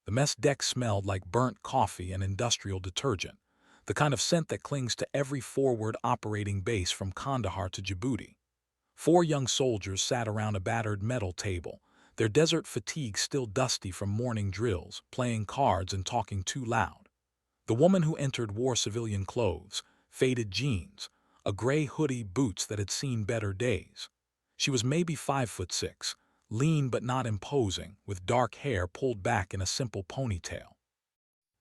The mess deck smelled like burnt coffee and industrial detergent, the kind of scent that clings to every forward operating base from Kandahar to Djibouti. Four young soldiers sat around a battered metal table, their desert fatigue still dusty from morning drills, playing cards and talking too loud. The woman who entered wore civilian clothes, faded jeans, a gray hoodie, boots that had seen better days. She was maybe 5'6", lean but not imposing, with dark hair pulled back in a simple ponytail.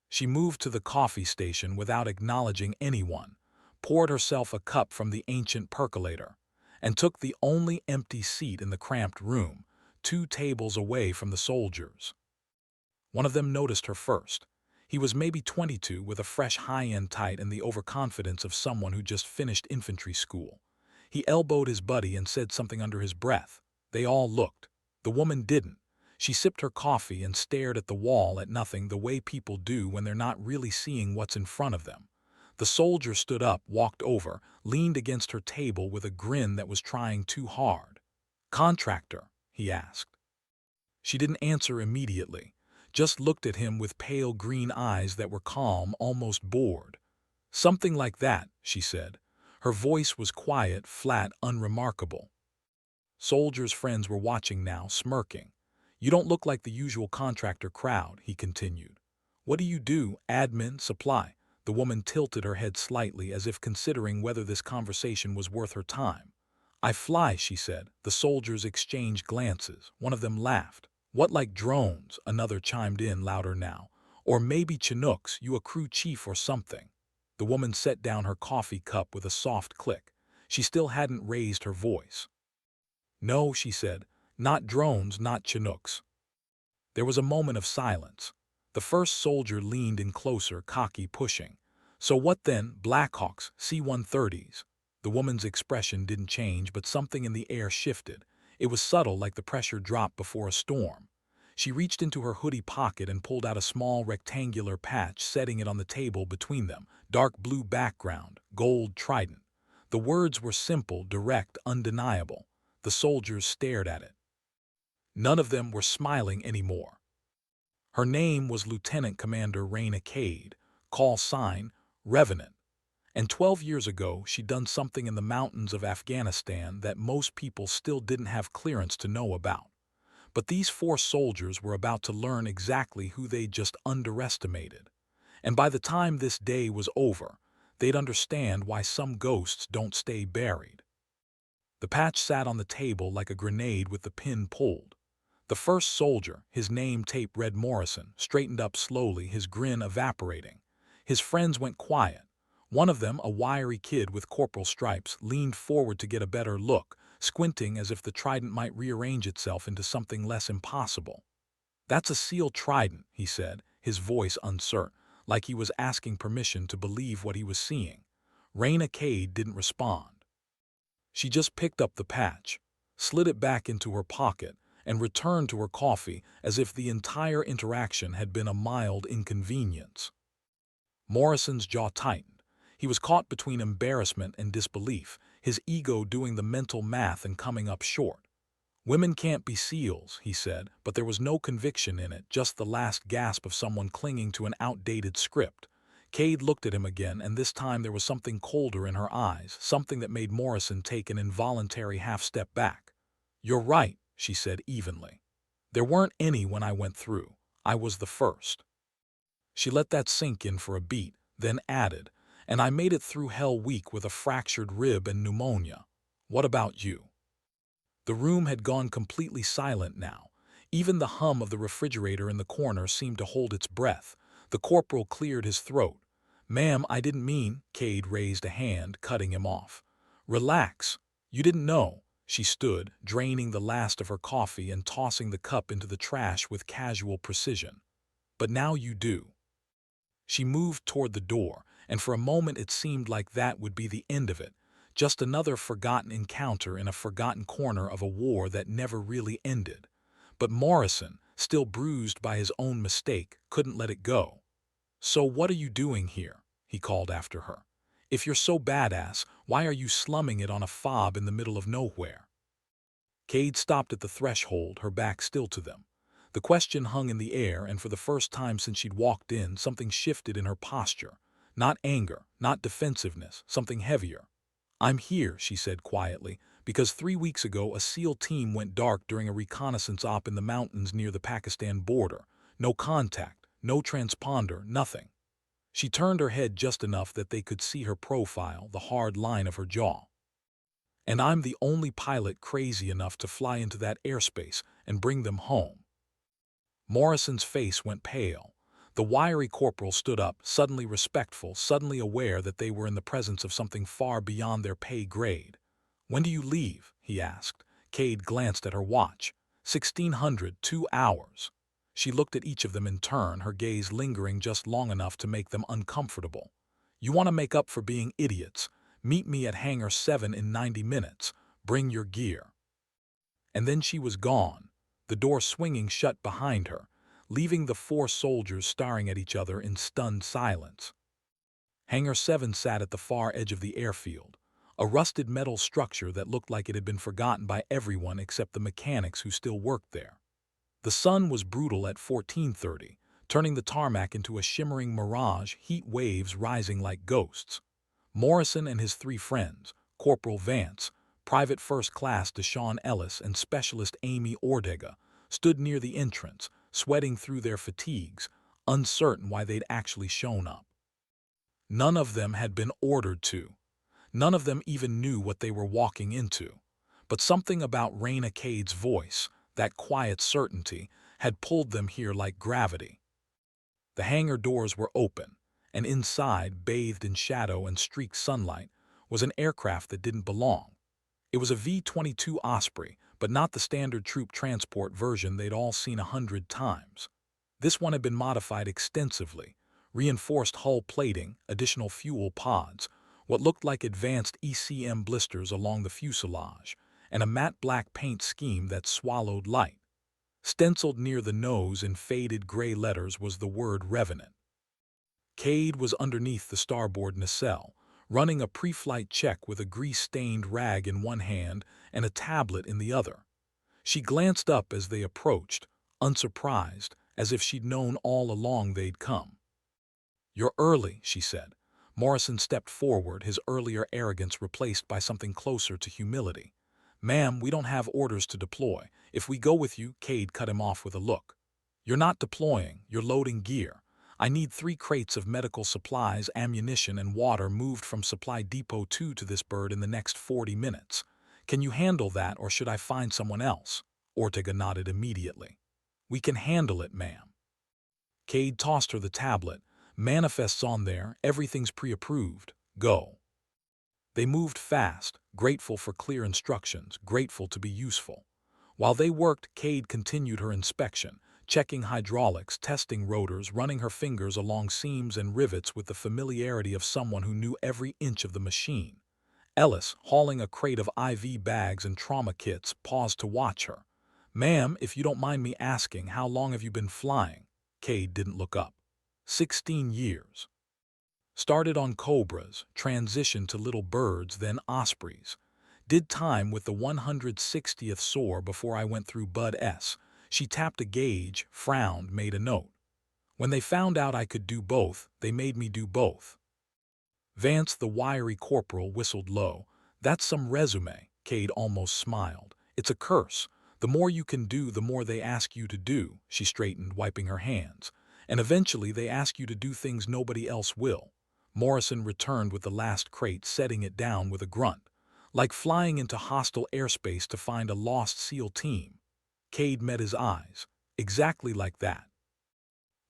She moved to the coffee station without acknowledging anyone, poured herself a cup from the ancient percolator, and took the only empty seat in the cramped room, 2 tables away from the soldiers. One of them noticed her first. He was maybe 22, with a fresh high-end tight and the overconfidence of someone who just finished infantry school. He elbowed his buddy and said something under his breath. They all looked. The woman didn't. She sipped her coffee and stared at the wall, at nothing, the way people do when they're not really seeing what's in front of them. The soldier stood up, walked over, leaned against her table with a grin that was trying too hard. "Contractor?" he asked. She didn't answer immediately, just looked at him with pale green eyes that were calm, almost bored. "Something like that," she said. Her voice was quiet, flat, unremarkable. Soldier's friends were watching now, smirking. "You don't look like the usual contractor crowd," he continued. "What do you do? Admin, supply?" The woman tilted her head slightly, as if considering whether this conversation was worth her time. "I fly," she said. The soldiers exchanged glances. One of them laughed. "What, like drones?" Another chimed in, louder now. "Or maybe Chinooks, you a crew chief or something." The woman set down her coffee cup with a soft click. She still hadn't raised her voice. "No," she said. "Not drones, not Chinooks." There was a moment of silence. The first soldier leaned in closer, cocky, pushing. "So what then? Blackhawks, C-130s?" The woman's expression didn't change, but something in the air shifted. It was subtle, like the pressure drop before a storm. She reached into her hoodie pocket and pulled out a small rectangular patch, setting it on the table between them. Dark blue background, gold trident. The words were simple, direct, undeniable. The soldiers stared at it. None of them were smiling anymore. Her name was Lieutenant Commander Raina Cade, call sign Revenant. And 12 years ago, she'd done something in the mountains of Afghanistan that most people still didn't have clearance to know about. But these four soldiers were about to learn exactly who they'd just underestimated. And by the time this day was over, they'd understand why some ghosts don't stay buried. The patch sat on the table like a grenade with the pin pulled. The first soldier, his name tape read Morrison, straightened up slowly, his grin evaporating. His friends went quiet. One of them, a wiry kid with corporal stripes, leaned forward to get a better look, squinting as if the trident might rearrange itself into something less impossible. "That's a SEAL trident," he said, his voice uncertain, like he was asking permission to believe what he was seeing. Raina Cade didn't respond. She just picked up the patch, slid it back into her pocket, and returned to her coffee as if the entire interaction had been a mild inconvenience. Morrison's jaw tightened. He was caught between embarrassment and disbelief, his ego doing the mental math and coming up short. "Women can't be SEALs," he said, but there was no conviction in it, just the last gasp of someone clinging to an outdated script. Cade looked at him again, and this time there was something colder in her eyes, something that made Morrison take an involuntary half-step back. "You're right," she said evenly. "There weren't any when I went through. I was the first." She let that sink in for a beat, then added, "And I made it through Hell Week with a fractured rib and pneumonia. What about you?" The room had gone completely silent now. Even the hum of the refrigerator in the corner seemed to hold its breath. The corporal cleared his throat. "Ma'am, I didn't mean—" Cade raised a hand, cutting him off. "Relax. You didn't know." She stood, draining the last of her coffee and tossing the cup into the trash with casual precision. "But now you do." She moved toward the door, and for a moment it seemed like that would be the end of it, just another forgotten encounter in a forgotten corner of a war that never really ended. But Morrison, still bruised by his own mistake, couldn't let it go. "So what are you doing here?" he called after her. "If you're so badass, why are you slumming it on a fob in the middle of nowhere?" Cade stopped at the threshold, her back still to them. The question hung in the air, and for the first time since she'd walked in, something shifted in her posture. Not anger, not defensiveness, something heavier. "I'm here," she said quietly, "because 3 weeks ago a SEAL team went dark during a reconnaissance op in the mountains near the Pakistan border. No contact, no transponder, nothing." She turned her head just enough that they could see her profile, the hard line of her jaw. "And I'm the only pilot crazy enough to fly into that airspace and bring them home." Morrison's face went pale. The wiry corporal stood up, suddenly respectful, suddenly aware that they were in the presence of something far beyond their pay grade. "When do you leave?" he asked. Cade glanced at her watch. 1600, 2 hours. She looked at each of them in turn, her gaze lingering just long enough to make them uncomfortable. "You want to make up for being idiots. Meet me at Hangar 7 in 90 minutes. Bring your gear." And then she was gone, the door swinging shut behind her, leaving the four soldiers staring at each other in stunned silence. Hangar 7 sat at the far edge of the airfield, a rusted metal structure that looked like it had been forgotten by everyone except the mechanics who still worked there. The sun was brutal at 1430, turning the tarmac into a shimmering mirage, heat waves rising like ghosts. Morrison and his three friends, Corporal Vance, Private First Class Deshaun Ellis, and Specialist Amy Ortega, stood near the entrance, sweating through their fatigues, uncertain why they'd actually shown up. None of them had been ordered to. None of them even knew what they were walking into. But something about Raina Cade's voice, that quiet certainty, had pulled them here like gravity. The hangar doors were open, and inside, bathed in shadow and streaked sunlight, was an aircraft that didn't belong. It was a V-22 Osprey, but not the standard troop transport version they'd all seen 100 times. This one had been modified extensively, reinforced hull plating, additional fuel pods, what looked like advanced ECM blisters along the fuselage, and a matte black paint scheme that swallowed light. Stenciled near the nose in faded gray letters was the word Revenant. Cade was underneath the starboard nacelle, running a pre-flight check with a grease-stained rag in one hand and a tablet in the other. She glanced up as they approached, unsurprised, as if she'd known all along they'd come. "You're early," she said. Morrison stepped forward, his earlier arrogance replaced by something closer to humility. "Ma'am, we don't have orders to deploy. If we go with you," Cade cut him off with a look. "You're not deploying, you're loading gear. I need 3 crates of medical supplies, ammunition, and water moved from Supply Depot 2 to this bird in the next 40 minutes. Can you handle that, or should I find someone else?" Ortega nodded immediately. "We can handle it, ma'am." Cade tossed her the tablet. "Manifests on there, everything's pre-approved. Go." They moved fast, grateful for clear instructions, grateful to be useful. While they worked, Cade continued her inspection, checking hydraulics, testing rotors, running her fingers along seams and rivets with the familiarity of someone who knew every inch of the machine. Ellis, hauling a crate of IV bags and trauma kits, paused to watch her. "Ma'am, if you don't mind me asking, how long have you been flying?" Cade didn't look up. 16 years. Started on Cobras, transitioned to Little Birds, then Ospreys. Did time with the 160th SOAR before I went through Bud S. She tapped a gauge, frowned, made a note. "When they found out I could do both, they made me do both." Vance, the wiry corporal, whistled low. "That's some resume." Cade almost smiled. "It's a curse. The more you can do, the more they ask you to do." She straightened, wiping her hands. "And eventually they ask you to do things nobody else will." Morrison returned with the last crate, setting it down with a grunt. "Like flying into hostile airspace to find a lost SEAL team." Cade met his eyes. "Exactly like that."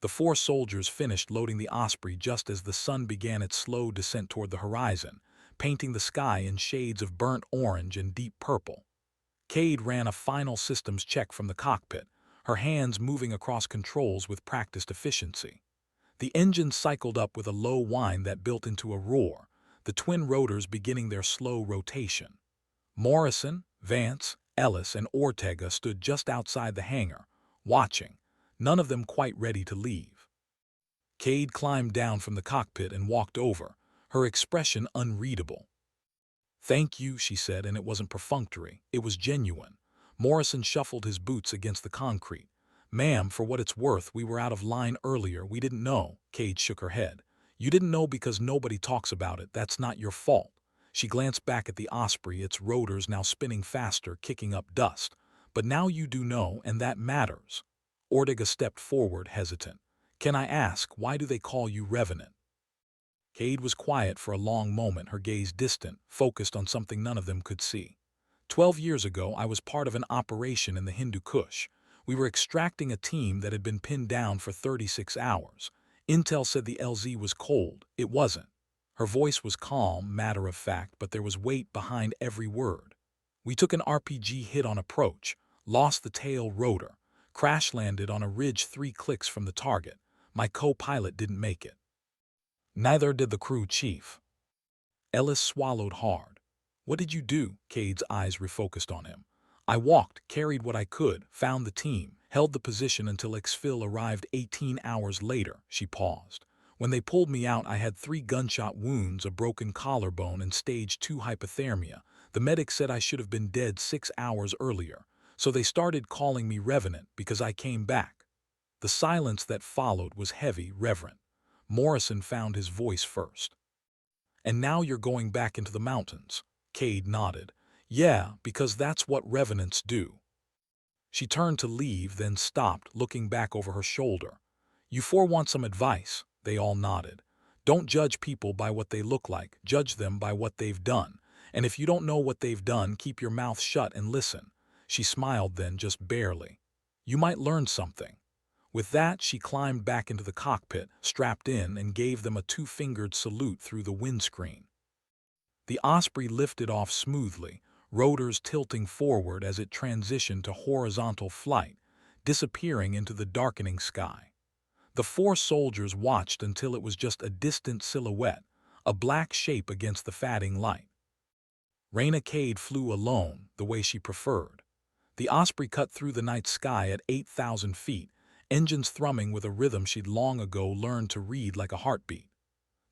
The 4 soldiers finished loading the Osprey just as the sun began its slow descent toward the horizon, painting the sky in shades of burnt orange and deep purple. Cade ran a final systems check from the cockpit, her hands moving across controls with practiced efficiency. The engine cycled up with a low whine that built into a roar, the twin rotors beginning their slow rotation. Morrison, Vance, Ellis, and Ortega stood just outside the hangar, watching, none of them quite ready to leave. Cade climbed down from the cockpit and walked over, her expression unreadable. "Thank you," she said, and it wasn't perfunctory, it was genuine. Morrison shuffled his boots against the concrete. Ma'am, for what it's worth, we were out of line earlier. We didn't know. Cade shook her head. You didn't know because nobody talks about it. That's not your fault. She glanced back at the Osprey, its rotors now spinning faster, kicking up dust. But now you do know, and that matters. Ortega stepped forward, hesitant. Can I ask, why do they call you Revenant? Cade was quiet for a long moment, her gaze distant, focused on something none of them could see. 12 years ago, I was part of an operation in the Hindu Kush. We were extracting a team that had been pinned down for 36 hours. Intel said the LZ was cold. It wasn't. Her voice was calm, matter of fact, but there was weight behind every word. We took an RPG hit on approach, lost the tail rotor, crash-landed on a ridge 3 clicks from the target. My co-pilot didn't make it. Neither did the crew chief. Ellis swallowed hard. What did you do? Cade's eyes refocused on him. I walked, carried what I could, found the team, held the position until exfil arrived 18 hours later. She paused. When they pulled me out, I had 3 gunshot wounds, a broken collarbone, and stage 2 hypothermia. The medic said I should have been dead 6 hours earlier, so they started calling me Revenant because I came back. The silence that followed was heavy, reverent. Morrison found his voice first. And now you're going back into the mountains. Cade nodded. Yeah, because that's what revenants do. She turned to leave, then stopped, looking back over her shoulder. You four want some advice? They all nodded. Don't judge people by what they look like, judge them by what they've done. And if you don't know what they've done, keep your mouth shut and listen. She smiled then, just barely. You might learn something. With that, she climbed back into the cockpit, strapped in, and gave them a 2-fingered salute through the windscreen. The Osprey lifted off smoothly, rotors tilting forward as it transitioned to horizontal flight, disappearing into the darkening sky. The 4 soldiers watched until it was just a distant silhouette, a black shape against the fading light. Raina Cade flew alone, the way she preferred. The Osprey cut through the night sky at 8,000 feet, engines thrumming with a rhythm she'd long ago learned to read like a heartbeat.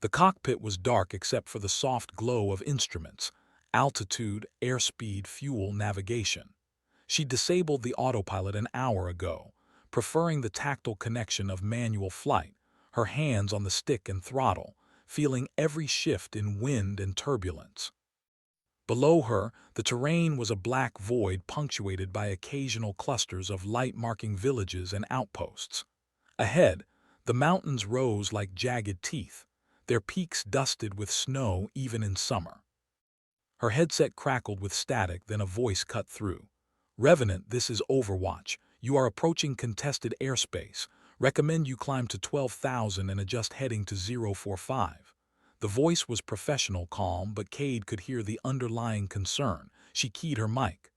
The cockpit was dark except for the soft glow of instruments, altitude, airspeed, fuel, navigation. She disabled the autopilot an hour ago, preferring the tactile connection of manual flight, her hands on the stick and throttle, feeling every shift in wind and turbulence. Below her, the terrain was a black void punctuated by occasional clusters of light marking villages and outposts. Ahead, the mountains rose like jagged teeth, their peaks dusted with snow even in summer. Her headset crackled with static, then a voice cut through. Revenant, this is Overwatch. You are approaching contested airspace. Recommend you climb to 12,000 and adjust heading to 045. The voice was professional, calm, but Cade could hear the underlying concern. She keyed her mic.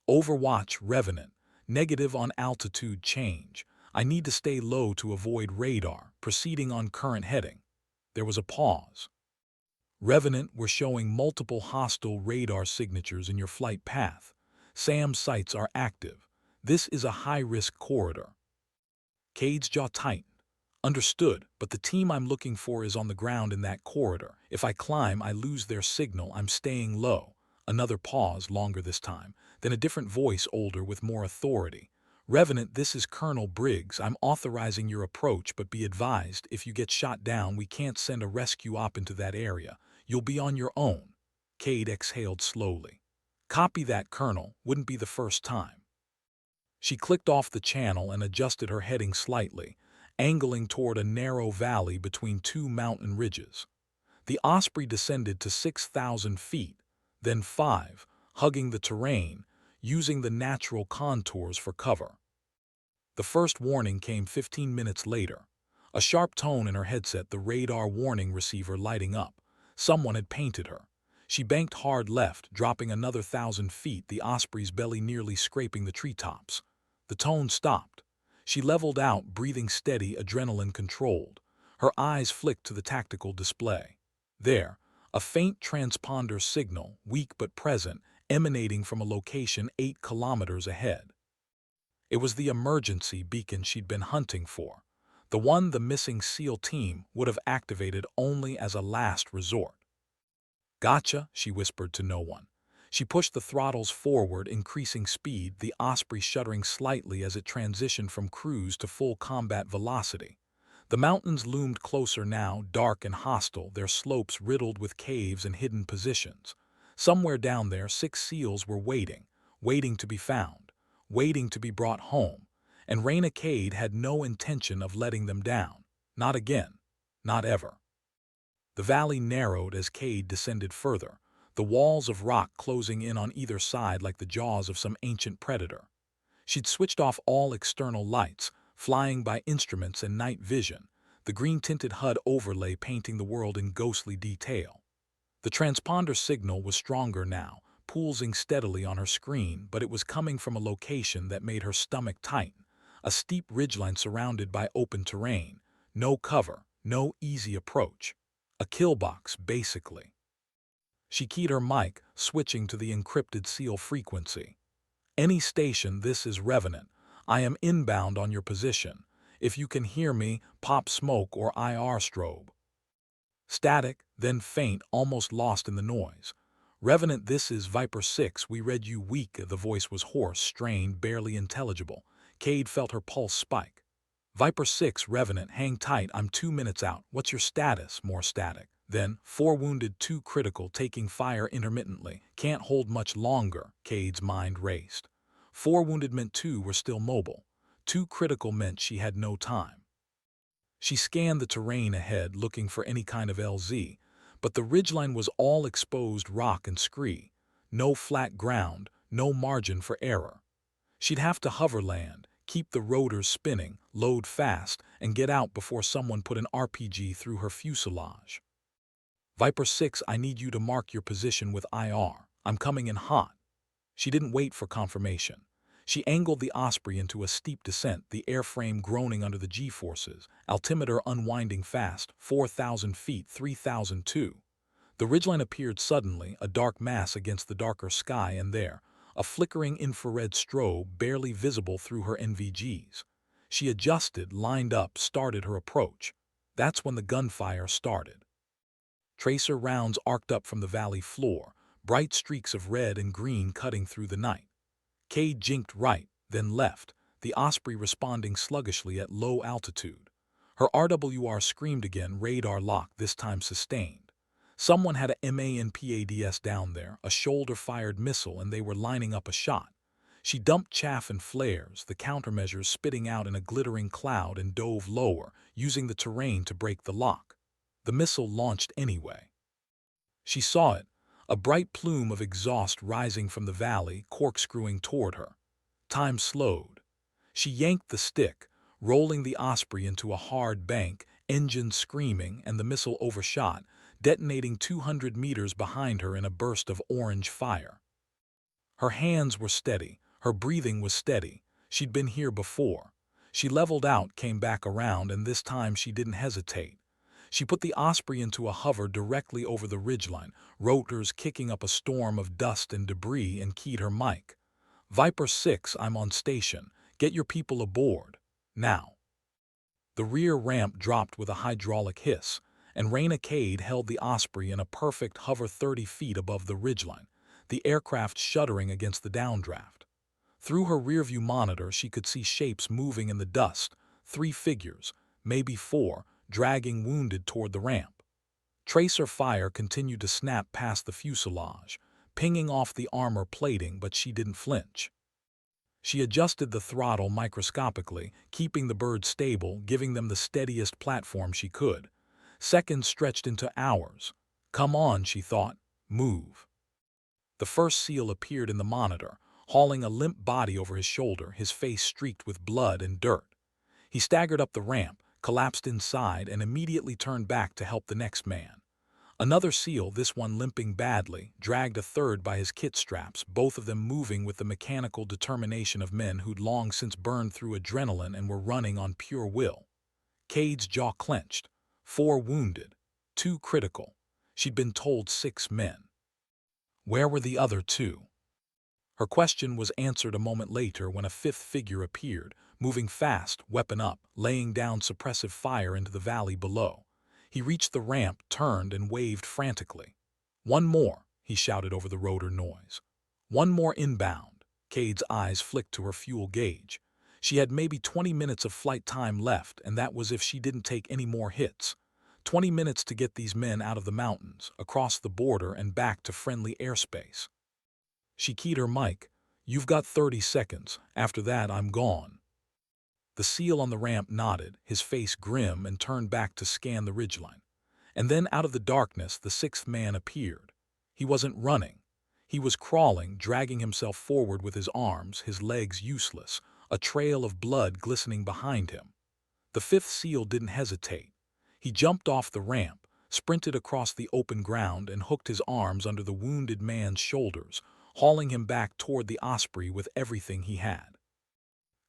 Overwatch, Revenant. Negative on altitude change. I need to stay low to avoid radar. Proceeding on current heading. There was a pause. Revenant, we're showing multiple hostile radar signatures in your flight path. SAM sites are active. This is a high-risk corridor. Cade's jaw tightened. Understood, but the team I'm looking for is on the ground in that corridor. If I climb, I lose their signal. I'm staying low. Another pause, longer this time, then a different voice, older with more authority. Revenant, this is Colonel Briggs. I'm authorizing your approach, but be advised, if you get shot down, we can't send a rescue op into that area. You'll be on your own. Cade exhaled slowly. Copy that, Colonel. Wouldn't be the first time. She clicked off the channel and adjusted her heading slightly, angling toward a narrow valley between 2 mountain ridges. The Osprey descended to 6,000 feet, then 5, hugging the terrain, using the natural contours for cover. The first warning came 15 minutes later. A sharp tone in her headset, the radar warning receiver lighting up. Someone had painted her. She banked hard left, dropping another 1,000 feet, the Osprey's belly nearly scraping the treetops. The tone stopped. She leveled out, breathing steady, adrenaline controlled. Her eyes flicked to the tactical display. There, a faint transponder signal, weak but present, emanating from a location 8 kilometers ahead. It was the emergency beacon she'd been hunting for, the one the missing SEAL team would have activated only as a last resort. Gotcha, she whispered to no one. She pushed the throttles forward, increasing speed, the Osprey shuddering slightly as it transitioned from cruise to full combat velocity. The mountains loomed closer now, dark and hostile, their slopes riddled with caves and hidden positions. Somewhere down there, 6 seals were waiting, waiting to be found, waiting to be brought home, and Reyna Cade had no intention of letting them down. Not again. Not ever. The valley narrowed as Cade descended further, the walls of rock closing in on either side like the jaws of some ancient predator. She'd switched off all external lights, flying by instruments and night vision, the green-tinted HUD overlay painting the world in ghostly detail. The transponder signal was stronger now, pulsing steadily on her screen, but it was coming from a location that made her stomach tighten, a steep ridgeline surrounded by open terrain, no cover, no easy approach. A kill box, basically. She keyed her mic, switching to the encrypted seal frequency. "Any station, this is Revenant. I am inbound on your position. If you can hear me, pop smoke or IR strobe." Static, then faint, almost lost in the noise. "Revenant, this is Viper 6. We read you weak." The voice was hoarse, strained, barely intelligible. Cade felt her pulse spike. "Viper 6, Revenant, hang tight. I'm 2 minutes out. What's your status?" More static. Then, 4 wounded, 2 critical, taking fire intermittently. "Can't hold much longer." Cade's mind raced. 4 wounded meant 2 were still mobile. 2 critical meant she had no time. She scanned the terrain ahead, looking for any kind of LZ, but the ridgeline was all exposed rock and scree. No flat ground, no margin for error. She'd have to hoverland, keep the rotors spinning, load fast, and get out before someone put an RPG through her fuselage. "Viper 6, I need you to mark your position with IR. I'm coming in hot." She didn't wait for confirmation. She angled the Osprey into a steep descent, the airframe groaning under the G-forces, altimeter unwinding fast, 4,000 feet, 3,002. The ridgeline appeared suddenly, a dark mass against the darker sky, and there, a flickering infrared strobe barely visible through her NVGs. She adjusted, lined up, started her approach. That's when the gunfire started. Tracer rounds arced up from the valley floor, bright streaks of red and green cutting through the night. Cade jinked right, then left, the Osprey responding sluggishly at low altitude. Her RWR screamed again, radar lock, this time sustained. Someone had a MANPADS down there, a shoulder-fired missile, and they were lining up a shot. She dumped chaff and flares, the countermeasures spitting out in a glittering cloud, and dove lower, using the terrain to break the lock. The missile launched anyway. She saw it, a bright plume of exhaust rising from the valley, corkscrewing toward her. Time slowed. She yanked the stick, rolling the Osprey into a hard bank, engines screaming, and the missile overshot, detonating 200 meters behind her in a burst of orange fire. Her hands were steady, her breathing was steady. She'd been here before. She leveled out, came back around, and this time she didn't hesitate. She put the Osprey into a hover directly over the ridgeline, rotors kicking up a storm of dust and debris, and keyed her mic. "Viper 6, I'm on station. Get your people aboard. Now." The rear ramp dropped with a hydraulic hiss, and Reyna Cade held the Osprey in a perfect hover 30 feet above the ridgeline, the aircraft shuddering against the downdraft. Through her rearview monitor, she could see shapes moving in the dust, 3 figures, maybe 4, dragging wounded toward the ramp. Tracer fire continued to snap past the fuselage, pinging off the armor plating, but she didn't flinch. She adjusted the throttle microscopically, keeping the birds stable, giving them the steadiest platform she could. Seconds stretched into hours. "Come on," she thought. "Move." The first SEAL appeared in the monitor, hauling a limp body over his shoulder, his face streaked with blood and dirt. He staggered up the ramp, collapsed inside, and immediately turned back to help the next man. Another SEAL, this one limping badly, dragged a third by his kit straps, both of them moving with the mechanical determination of men who'd long since burned through adrenaline and were running on pure will. Cade's jaw clenched. 4 wounded, 2 critical. She'd been told 6 men. Where were the other 2? Her question was answered a moment later when a 5th figure appeared, moving fast, weapon up, laying down suppressive fire into the valley below. He reached the ramp, turned, and waved frantically. "One more," he shouted over the rotor noise. One more inbound. Cade's eyes flicked to her fuel gauge. She had maybe 20 minutes of flight time left, and that was if she didn't take any more hits. 20 minutes to get these men out of the mountains, across the border, and back to friendly airspace. She keyed her mic. "You've got 30 seconds. After that, I'm gone." The SEAL on the ramp nodded, his face grim, and turned back to scan the ridgeline. And then out of the darkness, the sixth man appeared. He wasn't running. He was crawling, dragging himself forward with his arms, his legs useless, a trail of blood glistening behind him. The fifth SEAL didn't hesitate. He jumped off the ramp, sprinted across the open ground, and hooked his arms under the wounded man's shoulders, hauling him back toward the Osprey with everything he had.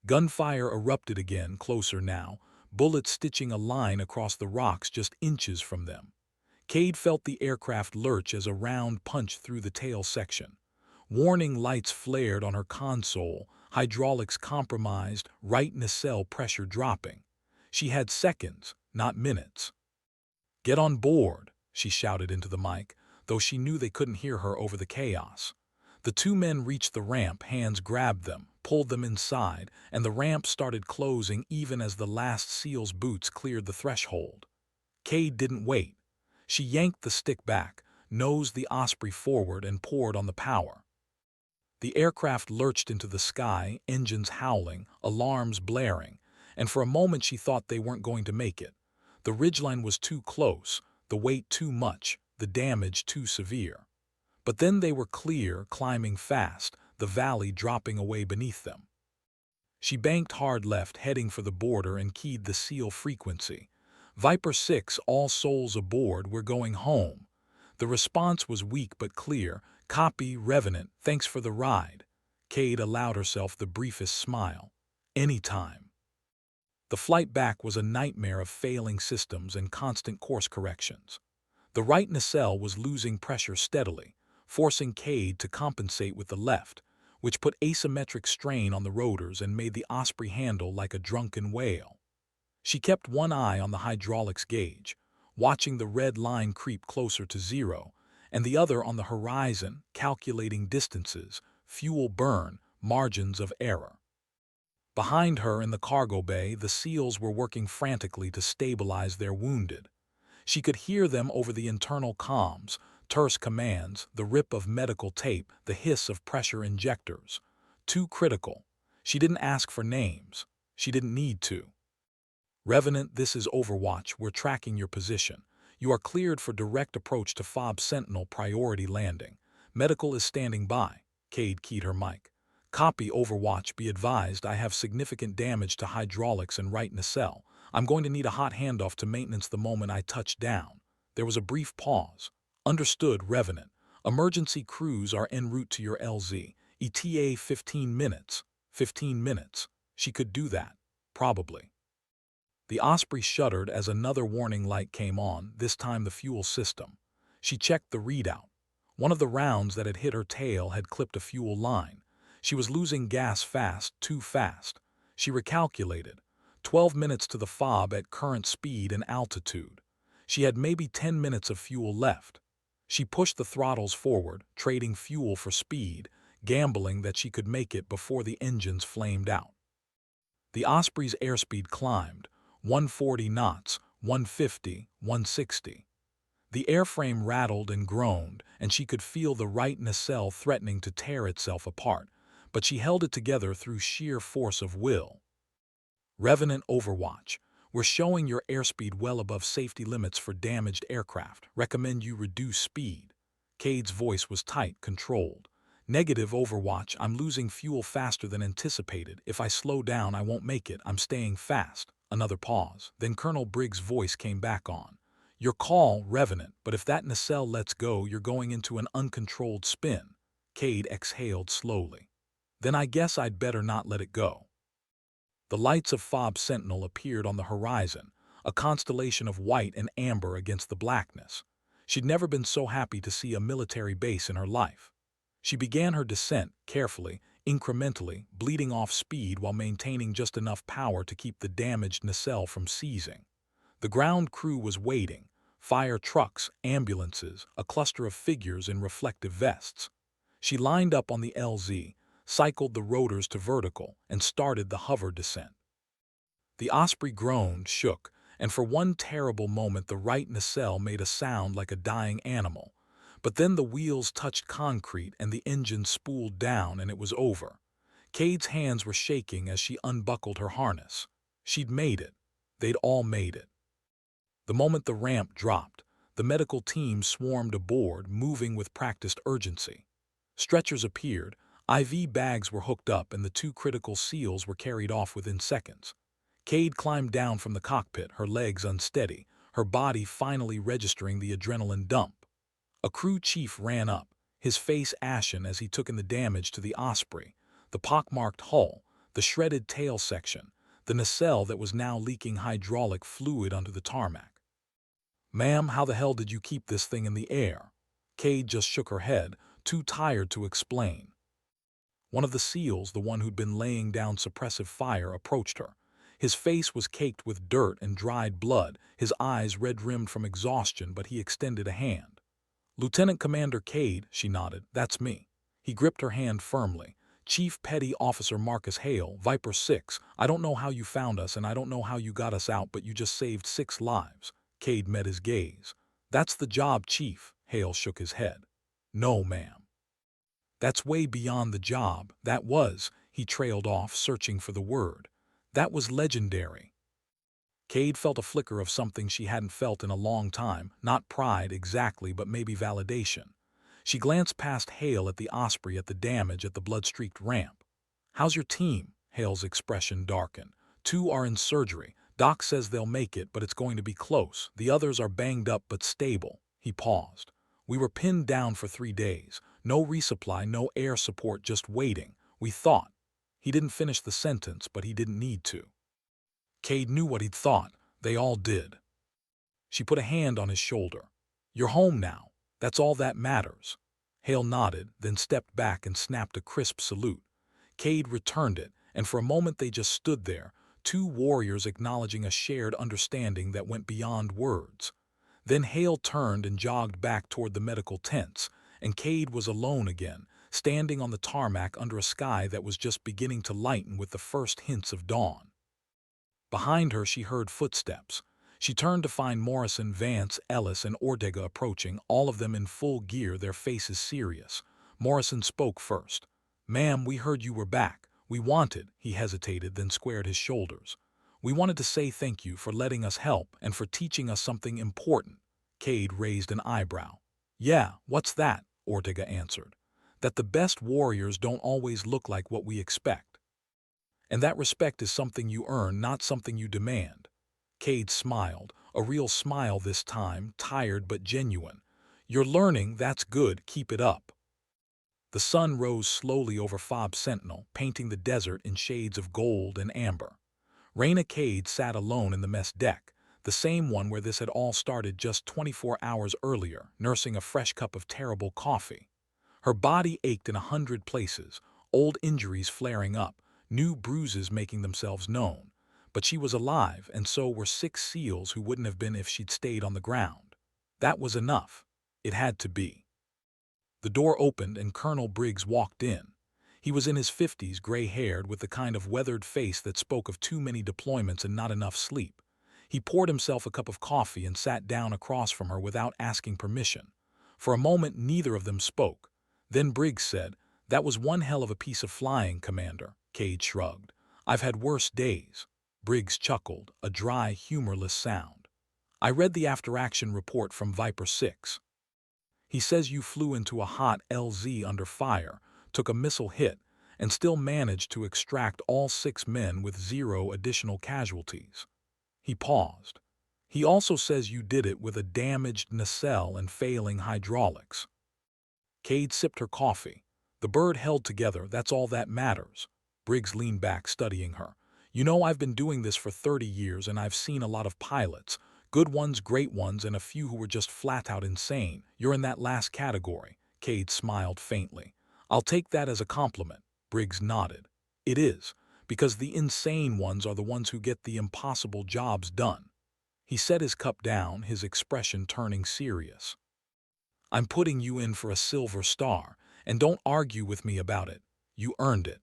Gunfire erupted again, closer now, bullets stitching a line across the rocks just inches from them. Cade felt the aircraft lurch as a round punched through the tail section. Warning lights flared on her console, hydraulics compromised, right nacelle pressure dropping. She had seconds, not minutes. "Get on board," she shouted into the mic, though she knew they couldn't hear her over the chaos. The two men reached the ramp, hands grabbed them, pulled them inside, and the ramp started closing even as the last SEAL's boots cleared the threshold. Cade didn't wait. She yanked the stick back, nosed the Osprey forward, and poured on the power. The aircraft lurched into the sky, engines howling, alarms blaring, and for a moment she thought they weren't going to make it. The ridgeline was too close, the weight too much, the damage too severe. But then they were clear, climbing fast, the valley dropping away beneath them. She banked hard left, heading for the border, and keyed the SEAL frequency. "Viper 6, all souls aboard, we're going home." The response was weak but clear. "Copy, Revenant, thanks for the ride." Cade allowed herself the briefest smile. "Anytime." The flight back was a nightmare of failing systems and constant course corrections. The right nacelle was losing pressure steadily, forcing Cade to compensate with the left, which put asymmetric strain on the rotors and made the Osprey handle like a drunken whale. She kept one eye on the hydraulics gauge, watching the red line creep closer to zero, and the other on the horizon, calculating distances, fuel burn, margins of error. Behind her in the cargo bay, the SEALs were working frantically to stabilize their wounded. She could hear them over the internal comms, terse commands, the rip of medical tape, the hiss of pressure injectors. Too critical. She didn't ask for names. She didn't need to. "Revenant, this is Overwatch. We're tracking your position. You are cleared for direct approach to FOB Sentinel priority landing. Medical is standing by." Cade keyed her mic. "Copy, Overwatch. Be advised, I have significant damage to hydraulics and right nacelle. I'm going to need a hot handoff to maintenance the moment I touch down." There was a brief pause. "Understood, Revenant. Emergency crews are en route to your LZ. ETA 15 minutes. 15 minutes. She could do that. Probably." The Osprey shuddered as another warning light came on, this time the fuel system. She checked the readout. One of the rounds that had hit her tail had clipped a fuel line. She was losing gas fast, too fast. She recalculated. 12 minutes to the FOB at current speed and altitude. She had maybe 10 minutes of fuel left. She pushed the throttles forward, trading fuel for speed, gambling that she could make it before the engines flamed out. The Osprey's airspeed climbed, 140 knots, 150, 160. The airframe rattled and groaned, and she could feel the right nacelle threatening to tear itself apart, but she held it together through sheer force of will. "Revenant, Overwatch. We're showing your airspeed well above safety limits for damaged aircraft. Recommend you reduce speed." Cade's voice was tight, controlled. "Negative, Overwatch. I'm losing fuel faster than anticipated. If I slow down, I won't make it. I'm staying fast." Another pause. Then Colonel Briggs' voice came back on. "Your call, Revenant, but if that nacelle lets go, you're going into an uncontrolled spin." Cade exhaled slowly. "Then I guess I'd better not let it go." The lights of FOB Sentinel appeared on the horizon, a constellation of white and amber against the blackness. She'd never been so happy to see a military base in her life. She began her descent, carefully, incrementally, bleeding off speed while maintaining just enough power to keep the damaged nacelle from seizing. The ground crew was waiting, fire trucks, ambulances, a cluster of figures in reflective vests. She lined up on the LZ, cycled the rotors to vertical, and started the hover descent. The Osprey groaned, shook, and for one terrible moment the right nacelle made a sound like a dying animal. But then the wheels touched concrete and the engine spooled down and it was over. Cade's hands were shaking as she unbuckled her harness. She'd made it. They'd all made it. The moment the ramp dropped, the medical team swarmed aboard, moving with practiced urgency. Stretchers appeared, IV bags were hooked up, and the two critical SEALs were carried off within seconds. Cade climbed down from the cockpit, her legs unsteady, her body finally registering the adrenaline dump. A crew chief ran up, his face ashen as he took in the damage to the Osprey, the pockmarked hull, the shredded tail section, the nacelle that was now leaking hydraulic fluid onto the tarmac. "Ma'am, how the hell did you keep this thing in the air?" Cade just shook her head, too tired to explain. One of the SEALs, the one who'd been laying down suppressive fire, approached her. His face was caked with dirt and dried blood, his eyes red-rimmed from exhaustion, but he extended a hand. "Lieutenant Commander Cade," she nodded, "that's me." He gripped her hand firmly. "Chief Petty Officer Marcus Hale, Viper 6. I don't know how you found us and I don't know how you got us out, but you just saved 6 lives. Cade met his gaze. "That's the job, Chief." Hale shook his head. "No, ma'am. That's way beyond the job. That was," he trailed off, searching for the word. "That was legendary." Cade felt a flicker of something she hadn't felt in a long time, not pride exactly, but maybe validation. She glanced past Hale at the Osprey, at the damage, at the blood-streaked ramp. "How's your team?" Hale's expression darkened. "2 are in surgery. Doc says they'll make it, but it's going to be close. The others are banged up but stable." He paused. "We were pinned down for 3 days. No resupply, no air support, just waiting. We thought." He didn't finish the sentence, but he didn't need to. Cade knew what he'd thought. They all did. She put a hand on his shoulder. "You're home now. That's all that matters." Hale nodded, then stepped back and snapped a crisp salute. Cade returned it, and for a moment they just stood there, 2 warriors acknowledging a shared understanding that went beyond words. Then Hale turned and jogged back toward the medical tents, and Cade was alone again, standing on the tarmac under a sky that was just beginning to lighten with the first hints of dawn. Behind her she heard footsteps. She turned to find Morrison, Vance, Ellis, and Ortega approaching, all of them in full gear, their faces serious. Morrison spoke first. "Ma'am, we heard you were back. We wanted," he hesitated, then squared his shoulders. "We wanted to say thank you for letting us help and for teaching us something important." Cade raised an eyebrow. "Yeah, what's that?" Ortega answered. "That the best warriors don't always look like what we expect. And that respect is something you earn, not something you demand." Cade smiled, a real smile this time, tired but genuine. "You're learning, that's good, keep it up." The sun rose slowly over Fob Sentinel, painting the desert in shades of gold and amber. Reyna Cade sat alone in the mess deck, the same one where this had all started just 24 hours earlier, nursing a fresh cup of terrible coffee. Her body ached in 100 places, old injuries flaring up, new bruises making themselves known. But she was alive, and so were 6 SEALs who wouldn't have been if she'd stayed on the ground. That was enough. It had to be. The door opened and Colonel Briggs walked in. He was in his 50s, gray-haired, with the kind of weathered face that spoke of too many deployments and not enough sleep. He poured himself a cup of coffee and sat down across from her without asking permission. For a moment neither of them spoke. Then Briggs said, "That was one hell of a piece of flying, Commander." Cade shrugged. "I've had worse days." Briggs chuckled, a dry, humorless sound. "I read the after-action report from Viper 6. He says you flew into a hot LZ under fire, took a missile hit, and still managed to extract all 6 men with 0 additional casualties." He paused. "He also says you did it with a damaged nacelle and failing hydraulics." Cade sipped her coffee. "The bird held together, that's all that matters." Briggs leaned back, studying her. "You know, I've been doing this for 30 years and I've seen a lot of pilots. Good ones, great ones, and a few who were just flat-out insane. You're in that last category." Cade smiled faintly. "I'll take that as a compliment." Briggs nodded. "It is, because the insane ones are the ones who get the impossible jobs done." He set his cup down, his expression turning serious. I'm putting you in for a silver star, and don't argue with me about it. You earned it.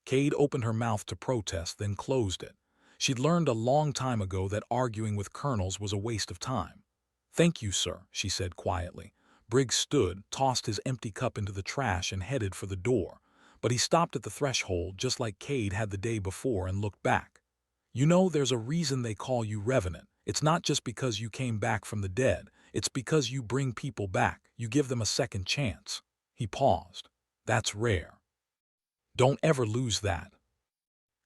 Cade opened her mouth to protest, then closed it. She'd learned a long time ago that arguing with colonels was a waste of time. Thank you, sir, she said quietly. Briggs stood, tossed his empty cup into the trash, and headed for the door. But he stopped at the threshold, just like Cade had the day before, and looked back. You know, there's a reason they call you Revenant. It's not just because you came back from the dead. It's because you bring people back. You give them a second chance. He paused. That's rare. Don't ever lose that.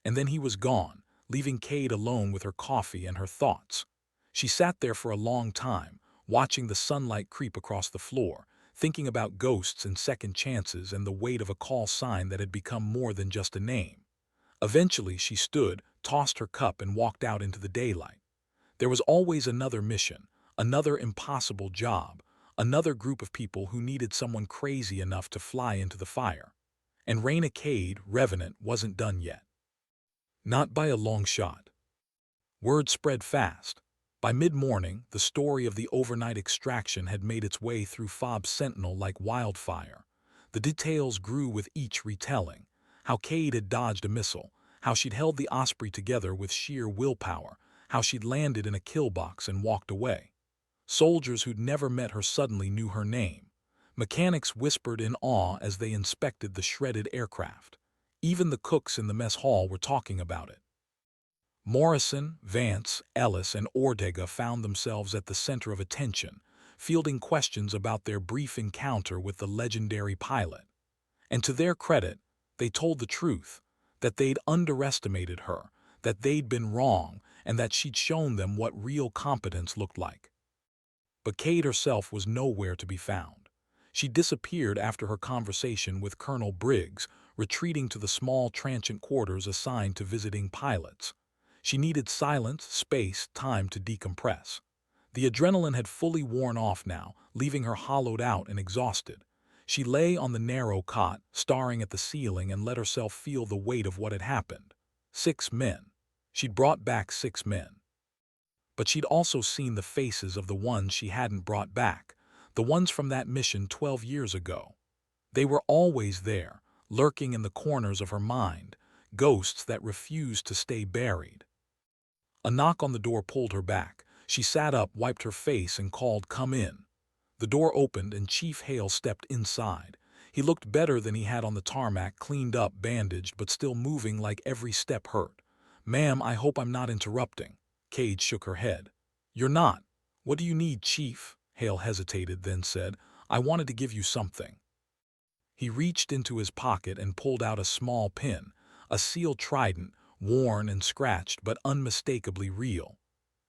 And then he was gone, leaving Cade alone with her coffee and her thoughts. She sat there for a long time, watching the sunlight creep across the floor, thinking about ghosts and second chances and the weight of a call sign that had become more than just a name. Eventually she stood, tossed her cup, and walked out into the daylight. There was always another mission, another impossible job, another group of people who needed someone crazy enough to fly into the fire. And Raina Cade, Revenant, wasn't done yet. Not by a long shot. Word spread fast. By mid-morning, the story of the overnight extraction had made its way through Fob's Sentinel like wildfire. The details grew with each retelling. How Cade had dodged a missile, how she'd held the Osprey together with sheer willpower, how she'd landed in a kill box and walked away. Soldiers who'd never met her suddenly knew her name. Mechanics whispered in awe as they inspected the shredded aircraft. Even the cooks in the mess hall were talking about it. Morrison, Vance, Ellis, and Ortega found themselves at the center of attention, fielding questions about their brief encounter with the legendary pilot. And to their credit, they told the truth, that they'd underestimated her, that they'd been wrong, and that she'd shown them what real competence looked like. But Cade herself was nowhere to be found. She disappeared after her conversation with Colonel Briggs, retreating to the small transient quarters assigned to visiting pilots. She needed silence, space, time to decompress. The adrenaline had fully worn off now, leaving her hollowed out and exhausted. She lay on the narrow cot, staring at the ceiling, and let herself feel the weight of what had happened. 6 men. She'd brought back 6 men. But she'd also seen the faces of the ones she hadn't brought back, the ones from that mission 12 years ago. They were always there, lurking in the corners of her mind, ghosts that refused to stay buried. A knock on the door pulled her back. She sat up, wiped her face, and called, "Come in." The door opened and Chief Hale stepped inside. He looked better than he had on the tarmac, cleaned up, bandaged, but still moving like every step hurt. "Ma'am, I hope I'm not interrupting." Cade shook her head. "You're not. What do you need, Chief?" Hale hesitated, then said, "I wanted to give you something." He reached into his pocket and pulled out a small pin, a sealed trident, worn and scratched but unmistakably real.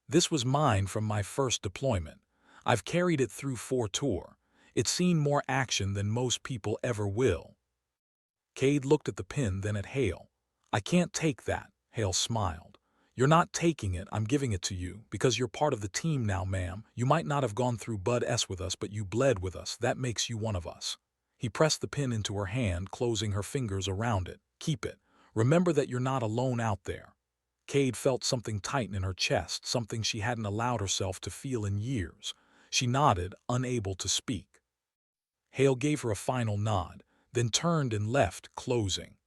"This was mine from my first deployment. I've carried it through 4 tours. It's seen more action than most people ever will." Cade looked at the pin, then at Hale. "I can't take that," Hale smiled. "You're not taking it, I'm giving it to you, because you're part of the team now, ma'am. You might not have gone through Bud S with us, but you bled with us. That makes you one of us." He pressed the pin into her hand, closing her fingers around it. "Keep it. Remember that you're not alone out there." Cade felt something tighten in her chest, something she hadn't allowed herself to feel in years. She nodded, unable to speak. Hale gave her a final nod, then turned and left, closing.